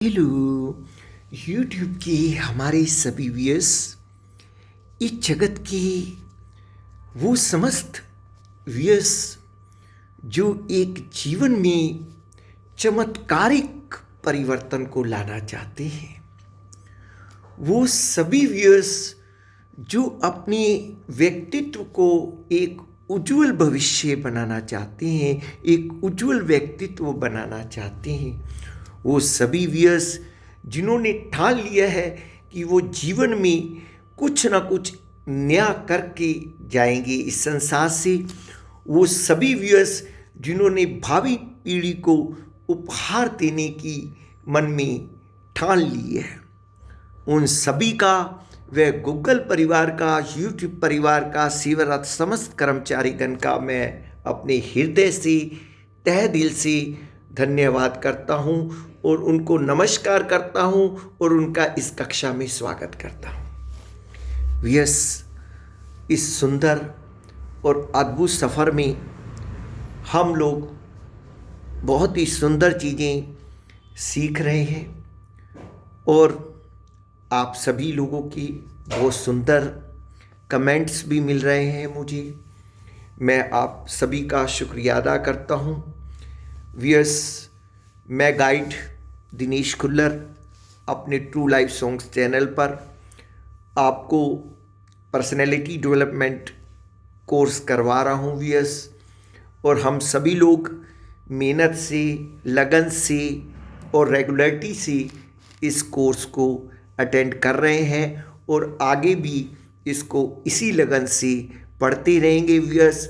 Hello YouTube के हमारे सभी व्यूअर्स, इस जगत के वो समस्त व्यूअर्स जो एक जीवन में चमत्कारिक परिवर्तन को लाना चाहते हैं, वो सभी व्यूअर्स जो अपने व्यक्तित्व को एक उज्जवल भविष्य बनाना चाहते हैं, एक उज्जवल व्यक्तित्व बनाना चाहते हैं, वो सभी व्यूअर्स जिन्होंने ठान लिया है कि वो जीवन में कुछ ना कुछ नया करके जाएंगे इस संसार से, वो सभी व्यूअर्स जिन्होंने भावी पीढ़ी को उपहार देने की मन में ठान ली है, उन सभी का, वह गूगल परिवार का, यूट्यूब परिवार का, सेवारत समस्त कर्मचारीगण का मैं अपने हृदय से, तहे दिल से धन्यवाद करता हूँ और उनको नमस्कार करता हूँ और उनका इस कक्षा में स्वागत करता हूँ। यस, इस सुंदर और अद्भुत सफ़र में हम लोग बहुत ही सुंदर चीज़ें सीख रहे हैं और आप सभी लोगों की बहुत सुंदर कमेंट्स भी मिल रहे हैं मुझे। मैं आप सभी का शुक्रिया अदा करता हूँ। व्यूअर्स, मैं गाइड दिनेश खुल्लर अपने ट्रू लाइफ सॉन्ग्स चैनल पर आपको पर्सनैलिटी डेवलपमेंट कोर्स करवा रहा हूँ व्यूअर्स, और हम सभी लोग मेहनत से, लगन से और रेगुलरिटी से इस कोर्स को अटेंड कर रहे हैं और आगे भी इसको इसी लगन से पढ़ते रहेंगे व्यूअर्स।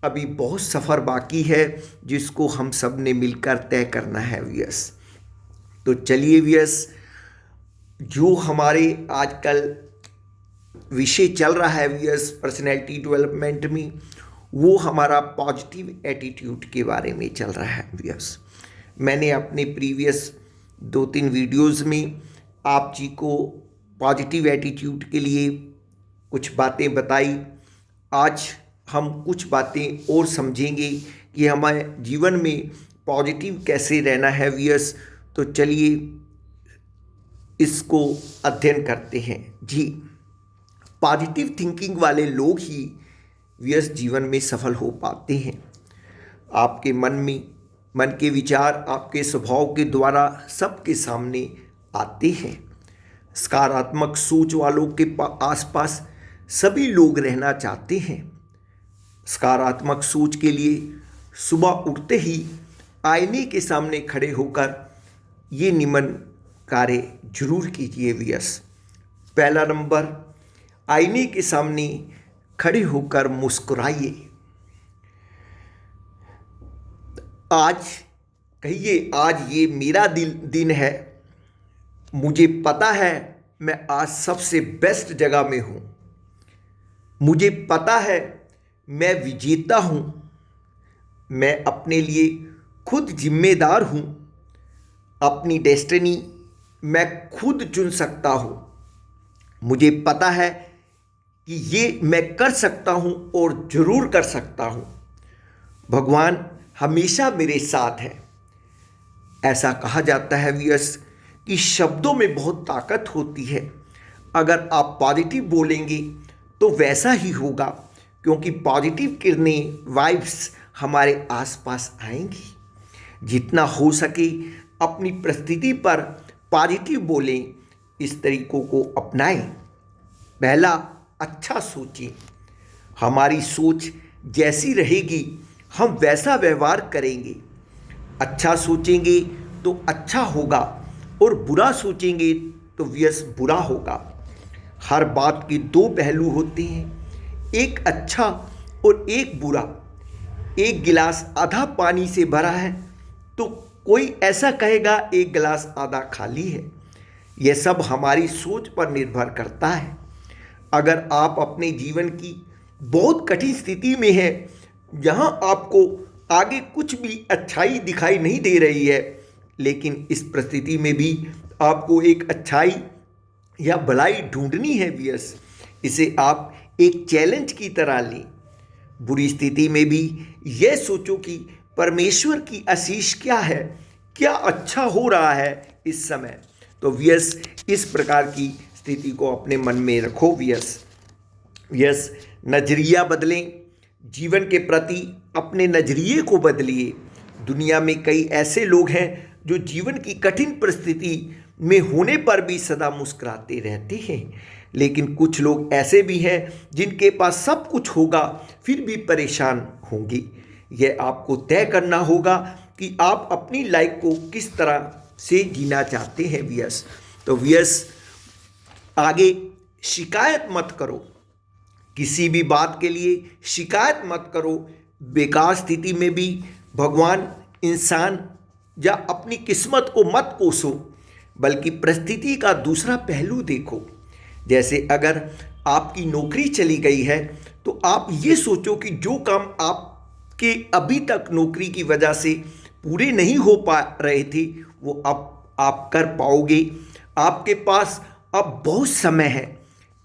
अभी बहुत सफ़र बाकी है जिसको हम सब ने मिलकर तय करना है व्यूअर्स। तो चलिए व्यूअर्स, जो हमारे आजकल विषय चल रहा है व्यूअर्स पर्सनैलिटी डेवलपमेंट में, वो हमारा पॉजिटिव एटीट्यूड के बारे में चल रहा है व्यूअर्स। मैंने अपने प्रीवियस 2-3 वीडियोज़ में आप जी को पॉजिटिव एटीट्यूड के लिए कुछ बातें बताई। आज हम कुछ बातें और समझेंगे कि हमारे जीवन में पॉजिटिव कैसे रहना है व्यूअर्स। तो चलिए इसको अध्ययन करते हैं। जी, पॉजिटिव थिंकिंग वाले लोग ही व्यूअर्स जीवन में सफल हो पाते हैं। आपके मन के विचार आपके स्वभाव के द्वारा सबके सामने आते हैं। सकारात्मक सोच वालों के आसपास सभी लोग रहना चाहते हैं। सकारात्मक सोच के लिए सुबह उठते ही आईने के सामने खड़े होकर ये निम्न कार्य जरूर कीजिए व्यूअर्स। पहला नंबर, आईने के सामने खड़े होकर मुस्कुराइए। आज कहिए, आज ये मेरा दिन है, मुझे पता है मैं आज सबसे बेस्ट जगह में हूँ, मुझे पता है मैं विजेता हूँ, मैं अपने लिए खुद जिम्मेदार हूँ, अपनी डेस्टिनी मैं खुद चुन सकता हूँ, मुझे पता है कि ये मैं कर सकता हूँ और ज़रूर कर सकता हूँ, भगवान हमेशा मेरे साथ है। ऐसा कहा जाता है व्यूअर्स कि शब्दों में बहुत ताकत होती है। अगर आप पॉजिटिव बोलेंगे तो वैसा ही होगा, क्योंकि पॉजिटिव किरणें, वाइब्स हमारे आसपास आएंगी। जितना हो सके अपनी परिस्थिति पर पॉजिटिव बोलें, इस तरीकों को अपनाएं। पहला, अच्छा सोचें। हमारी सोच जैसी रहेगी हम वैसा व्यवहार करेंगे। अच्छा सोचेंगे तो अच्छा होगा और बुरा सोचेंगे तो व्यस बुरा होगा। हर बात के 2 पहलू होते हैं, एक अच्छा और एक बुरा। एक गिलास आधा पानी से भरा है तो कोई ऐसा कहेगा एक गिलास आधा खाली है। यह सब हमारी सोच पर निर्भर करता है। अगर आप अपने जीवन की बहुत कठिन स्थिति में हैं, जहां आपको आगे कुछ भी अच्छाई दिखाई नहीं दे रही है, लेकिन इस परिस्थिति में भी आपको एक अच्छाई या भलाई ढूंढनी है व्यूअर्स, इसे आप एक चैलेंज की तरह लें। बुरी स्थिति में भी यह सोचो कि परमेश्वर की आशीष क्या है, क्या अच्छा हो रहा है इस समय। तो व्यस इस प्रकार की स्थिति को अपने मन में रखो। व्यस नजरिया बदलें, जीवन के प्रति अपने नजरिए को बदलिए। दुनिया में कई ऐसे लोग हैं जो जीवन की कठिन परिस्थिति में होने पर भी सदा मुस्कुराते रहते हैं, लेकिन कुछ लोग ऐसे भी हैं जिनके पास सब कुछ होगा फिर भी परेशान होंगे। यह आपको तय करना होगा कि आप अपनी लाइफ को किस तरह से जीना चाहते हैं। तो आगे शिकायत मत करो, किसी भी बात के लिए शिकायत मत करो। बेकार स्थिति में भी भगवान, इंसान या अपनी किस्मत को मत कोसो, बल्कि परिस्थिति का दूसरा पहलू देखो। जैसे अगर आपकी नौकरी चली गई है तो आप ये सोचो कि जो काम आपके अभी तक नौकरी की वजह से पूरे नहीं हो पा रहे थे वो अब आप कर पाओगे। आपके पास अब बहुत समय है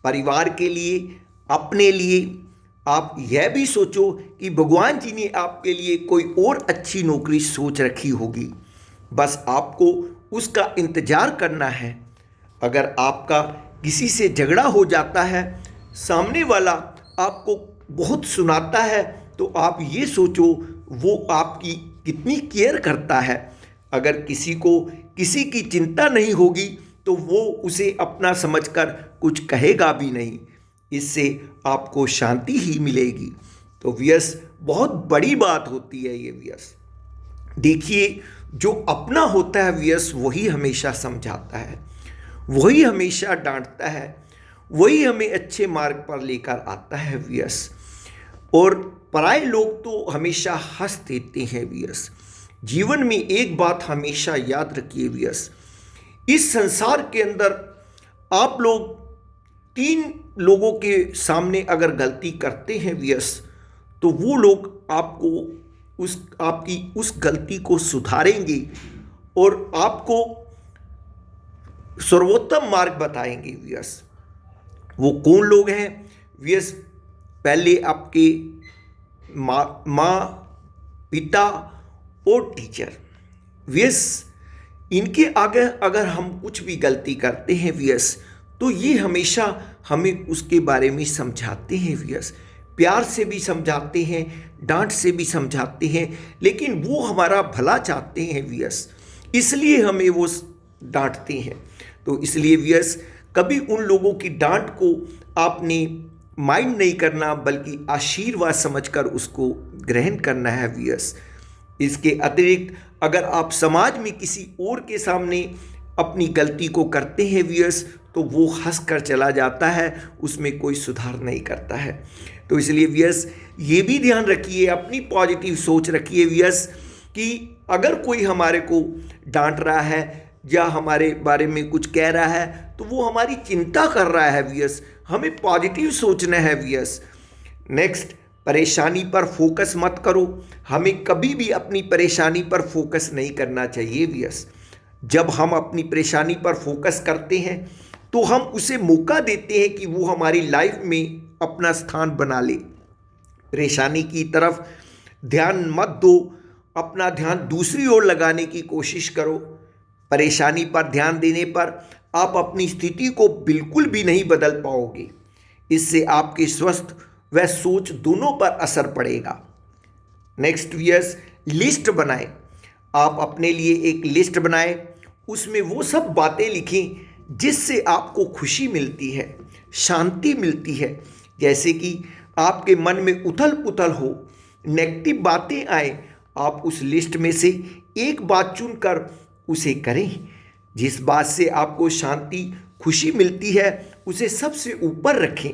परिवार के लिए, अपने लिए। आप यह भी सोचो कि भगवान जी ने आपके लिए कोई और अच्छी नौकरी सोच रखी होगी, बस आपको उसका इंतज़ार करना है। अगर आपका किसी से झगड़ा हो जाता है, सामने वाला आपको बहुत सुनाता है, तो आप ये सोचो वो आपकी कितनी केयर करता है। अगर किसी को किसी की चिंता नहीं होगी तो वो उसे अपना समझकर कुछ कहेगा भी नहीं, इससे आपको शांति ही मिलेगी। तो व्यस बहुत बड़ी बात होती है ये व्यस। देखिए, जो अपना होता है व्यस वही हमेशा समझाता है, वही हमेशा डांटता है, वही हमें अच्छे मार्ग पर लेकर आता है व्यस। और पराये लोग तो हमेशा हंस देते हैं व्यस। जीवन में एक बात हमेशा याद रखिए व्यस, इस संसार के अंदर आप लोग 3 लोगों के सामने अगर गलती करते हैं व्यस, तो वो लोग आपको आपकी उस गलती को सुधारेंगे और आपको सर्वोत्तम मार्ग बताएंगे व्यस। वो कौन लोग हैं व्यस? पहले आपके माँ, पिता और टीचर। व्यस इनके आगे अगर हम कुछ भी गलती करते हैं व्यस, तो ये हमेशा हमें उसके बारे में समझाते हैं व्यस। प्यार से भी समझाते हैं, डांट से भी समझाते हैं, लेकिन वो हमारा भला चाहते हैं व्यस, इसलिए हमें वो डांटते हैं। तो इसलिए व्यस कभी उन लोगों की डांट को आपने माइंड नहीं करना, बल्कि आशीर्वाद समझकर उसको ग्रहण करना है व्यस। इसके अतिरिक्त अगर आप समाज में किसी और के सामने अपनी गलती को करते हैं व्यस, तो वो हंस कर चला जाता है, उसमें कोई सुधार नहीं करता है। तो इसलिए व्यस ये भी ध्यान रखिए, अपनी पॉजिटिव सोच रखिए व्यस, कि अगर कोई हमारे को डांट रहा है या हमारे बारे में कुछ कह रहा है तो वो हमारी चिंता कर रहा है व्यस, हमें पॉजिटिव सोचना है व्यस। नेक्स्ट, परेशानी पर फोकस मत करो। हमें कभी भी अपनी परेशानी पर फोकस नहीं करना चाहिए व्यस। जब हम अपनी परेशानी पर फोकस करते हैं तो हम उसे मौका देते हैं कि वो हमारी लाइफ में अपना स्थान बना ले। परेशानी की तरफ ध्यान मत दो, अपना ध्यान दूसरी ओर लगाने की कोशिश करो। परेशानी पर ध्यान देने पर आप अपनी स्थिति को बिल्कुल भी नहीं बदल पाओगे, इससे आपके स्वास्थ्य व सोच दोनों पर असर पड़ेगा। नेक्स्ट व्यस, लिस्ट बनाएं। आप अपने लिए एक लिस्ट बनाएं, उसमें वो सब बातें लिखें जिससे आपको खुशी मिलती है, शांति मिलती है। जैसे कि आपके मन में उथल पुथल हो, नेगेटिव बातें आए, आप उस लिस्ट में से एक बात चुनकर उसे करें। जिस बात से आपको शांति, खुशी मिलती है उसे सबसे ऊपर रखें।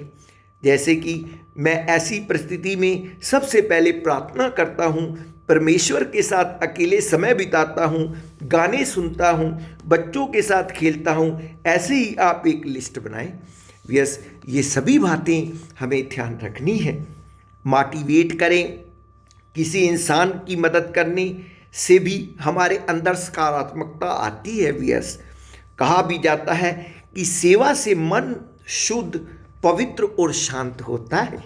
जैसे कि मैं ऐसी परिस्थिति में सबसे पहले प्रार्थना करता हूँ, परमेश्वर के साथ अकेले समय बिताता हूँ, गाने सुनता हूँ, बच्चों के साथ खेलता हूँ। ऐसे ही आप एक लिस्ट बनाएं। यस, ये सभी बातें हमें ध्यान रखनी है। मोटिवेट करें। किसी इंसान की मदद करने से भी हमारे अंदर सकारात्मकता आती है। यस, कहा भी जाता है कि सेवा से मन शुद्ध, पवित्र और शांत होता है।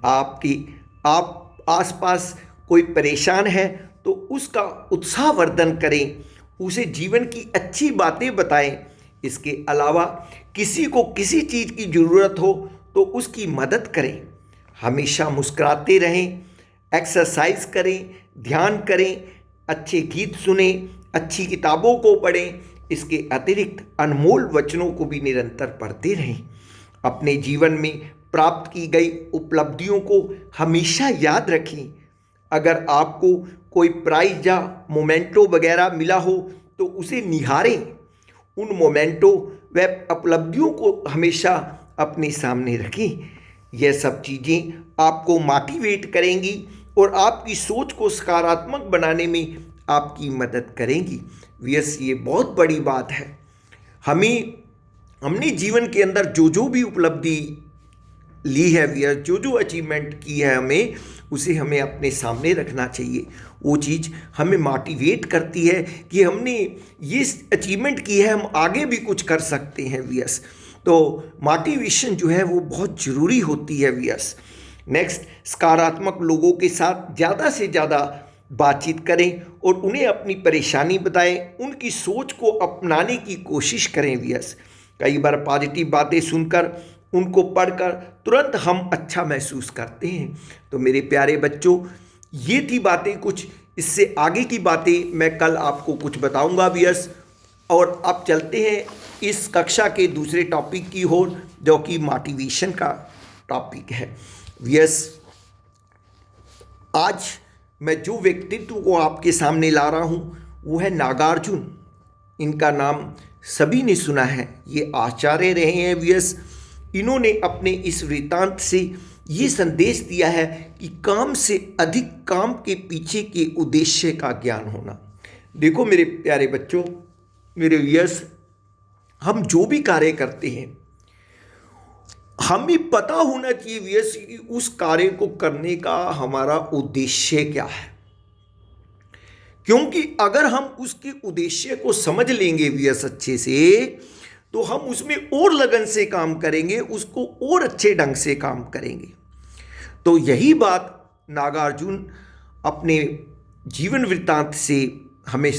आप आसपास कोई परेशान है तो उसका उत्साहवर्धन करें, उसे जीवन की अच्छी बातें बताएं। इसके अलावा किसी को किसी चीज़ की ज़रूरत हो तो उसकी मदद करें। हमेशा मुस्कुराते रहें, एक्सरसाइज करें, ध्यान करें, अच्छे गीत सुने, अच्छी किताबों को पढ़ें। इसके अतिरिक्त अनमोल वचनों को भी निरंतर पढ़ते रहें। अपने जीवन में प्राप्त की गई उपलब्धियों को हमेशा याद रखें। अगर आपको कोई प्राइज या मोमेंटो वगैरह मिला हो तो उसे निहारें। उन मोमेंटो व उपलब्धियों को हमेशा अपने सामने रखें। यह सब चीज़ें आपको मोटिवेट करेंगी और आपकी सोच को सकारात्मक बनाने में आपकी मदद करेंगी। यस, ये बहुत बड़ी बात है। हमने जीवन के अंदर जो जो भी उपलब्धि ली है, वी जो जो अचीवमेंट की है, उसे हमें अपने सामने रखना चाहिए। वो चीज़ हमें मोटिवेट करती है कि हमने ये अचीवमेंट की है, हम आगे भी कुछ कर सकते हैं। वीएस, तो मोटिवेशन जो है वो बहुत ज़रूरी होती है। वीएस, नेक्स्ट, सकारात्मक लोगों के साथ ज़्यादा से ज़्यादा बातचीत करें और उन्हें अपनी परेशानी बताएं, उनकी सोच को अपनाने की कोशिश करें। वीएस, कई बार पॉजिटिव बातें सुनकर, उनको पढ़कर तुरंत हम अच्छा महसूस करते हैं। तो मेरे प्यारे बच्चों, ये थी बातें कुछ। इससे आगे की बातें मैं कल आपको कुछ बताऊंगा। वीएस, और अब चलते हैं इस कक्षा के दूसरे टॉपिक की ओर, जो कि मोटिवेशन का टॉपिक है। वीएस, आज मैं जो व्यक्तित्व को आपके सामने ला रहा हूँ वो है नागार्जुन। इनका नाम सभी ने सुना है, ये आचार्य रहे हैं। वीएस, इन्होंने अपने इस वृत्तांत से ये संदेश दिया है कि काम से अधिक काम के पीछे के उद्देश्य का ज्ञान होना। देखो मेरे प्यारे बच्चों, मेरे व्यूअर्स, हम जो भी कार्य करते हैं हमें पता होना चाहिए व्यूअर्स कि उस कार्य को करने का हमारा उद्देश्य क्या है। क्योंकि अगर हम उसके उद्देश्य को समझ लेंगे व्यूअर्स अच्छे से, तो हम उसमें और लगन से काम करेंगे, उसको और अच्छे ढंग से काम करेंगे। तो यही बात नागार्जुन अपने जीवन वृत्तांत से हमें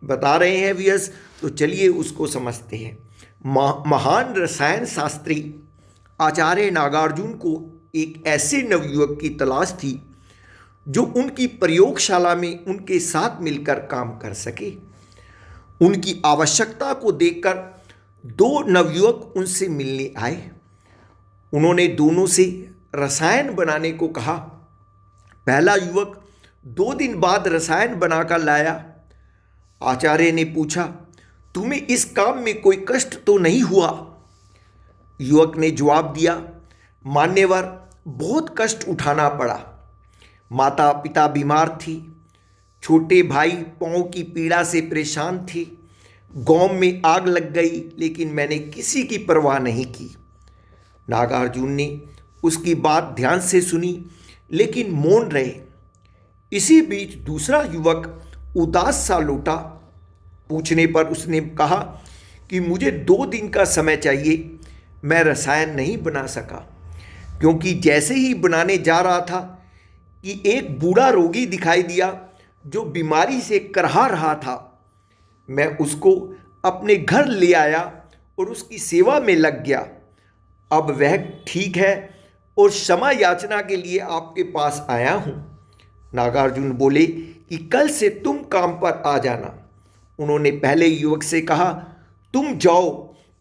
बता रहे हैं। व्यूअर्स, तो चलिए उसको समझते हैं। महान रसायन शास्त्री आचार्य नागार्जुन को एक ऐसे नवयुवक की तलाश थी जो उनकी प्रयोगशाला में उनके साथ मिलकर काम कर सके। उनकी आवश्यकता को देखकर दो नवयुवक उनसे मिलने आए। उन्होंने दोनों से रसायन बनाने को कहा। पहला युवक 2 दिन बाद रसायन बनाकर लाया। आचार्य ने पूछा, तुम्हें इस काम में कोई कष्ट तो नहीं हुआ? युवक ने जवाब दिया, मान्यवर, बहुत कष्ट उठाना पड़ा। माता पिता बीमार थी, छोटे भाई पाँव की पीड़ा से परेशान थे, गांव में आग लग गई, लेकिन मैंने किसी की परवाह नहीं की। नागार्जुन ने उसकी बात ध्यान से सुनी, लेकिन मौन रहे। इसी बीच दूसरा युवक उदास सा लौटा। पूछने पर उसने कहा कि मुझे 2 दिन का समय चाहिए, मैं रसायन नहीं बना सका, क्योंकि जैसे ही बनाने जा रहा था कि एक बूढ़ा रोगी दिखाई दिया जो बीमारी से करहा रहा था। मैं उसको अपने घर ले आया और उसकी सेवा में लग गया। अब वह ठीक है और क्षमा याचना के लिए आपके पास आया हूँ। नागार्जुन बोले कि कल से तुम काम पर आ जाना। उन्होंने पहले युवक से कहा, तुम जाओ,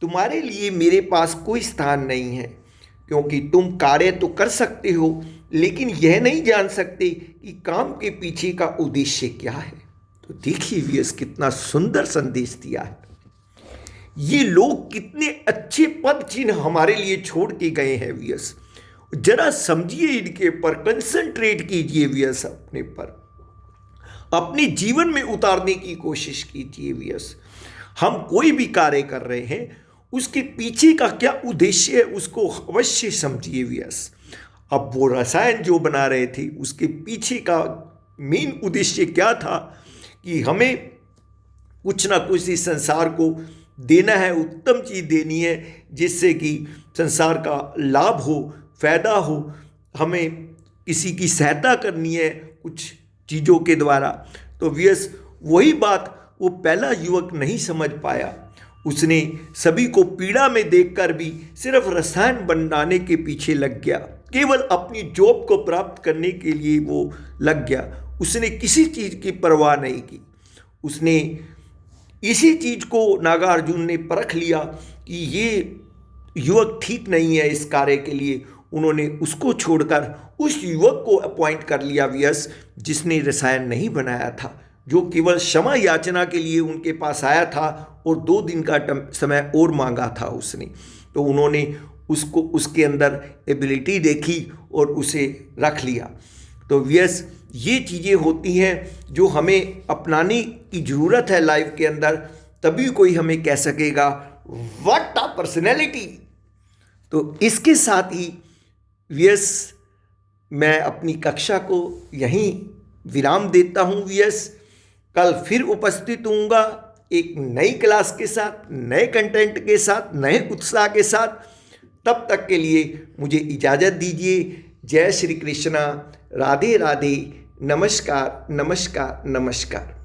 तुम्हारे लिए मेरे पास कोई स्थान नहीं है, क्योंकि तुम कार्य तो कर सकते हो, लेकिन यह नहीं जान सकते कि काम के पीछे का उद्देश्य क्या है। तो देखिए व्यूअर्स, कितना सुंदर संदेश दिया है। ये लोग कितने अच्छे पद चिन्ह हमारे लिए छोड़ के गए हैं व्यूअर्स। जरा समझिए, इनके पर कंसंट्रेट कीजिए व्यूअर्स, अपने पर, अपने जीवन में उतारने की कोशिश कीजिए व्यूअर्स। हम कोई भी कार्य कर रहे हैं, उसके पीछे का क्या उद्देश्य है उसको अवश्य समझिए व्यूअर्स। अब वो रसायन जो बना रहे थे, उसके पीछे का मेन उद्देश्य क्या था कि हमें कुछ ना कुछ इस संसार को देना है, उत्तम चीज़ देनी है, जिससे कि संसार का लाभ हो, फायदा हो। हमें किसी की सहायता करनी है कुछ चीज़ों के द्वारा। तो व्यूअर्स, वही बात वो पहला युवक नहीं समझ पाया। उसने सभी को पीड़ा में देखकर भी सिर्फ रसायन बनाने के पीछे लग गया, केवल अपनी जॉब को प्राप्त करने के लिए वो लग गया। उसने किसी चीज़ की परवाह नहीं की। उसने इसी चीज़ को नागार्जुन ने परख लिया कि ये युवक ठीक नहीं है इस कार्य के लिए। उन्होंने उसको छोड़कर उस युवक को अपॉइंट कर लिया वीएस, जिसने रसायन नहीं बनाया था, जो केवल क्षमा याचना के लिए उनके पास आया था और 2 दिन का समय और मांगा था उसने। तो उन्होंने उसको उसके अंदर एबिलिटी देखी और उसे रख लिया। तो वीएस, ये चीज़ें होती हैं जो हमें अपनाने की ज़रूरत है लाइफ के अंदर, तभी कोई हमें कह सकेगा व्हाट अ पर्सनैलिटी। तो इसके साथ ही वीएस, मैं अपनी कक्षा को यहीं विराम देता हूँ वीएस। कल फिर उपस्थित होऊंगा एक नई क्लास के साथ, नए कंटेंट के साथ, नए उत्साह के साथ। तब तक के लिए मुझे इजाज़त दीजिए। जय श्री कृष्णा, राधे राधे, नमस्कार नमस्कार नमस्कार।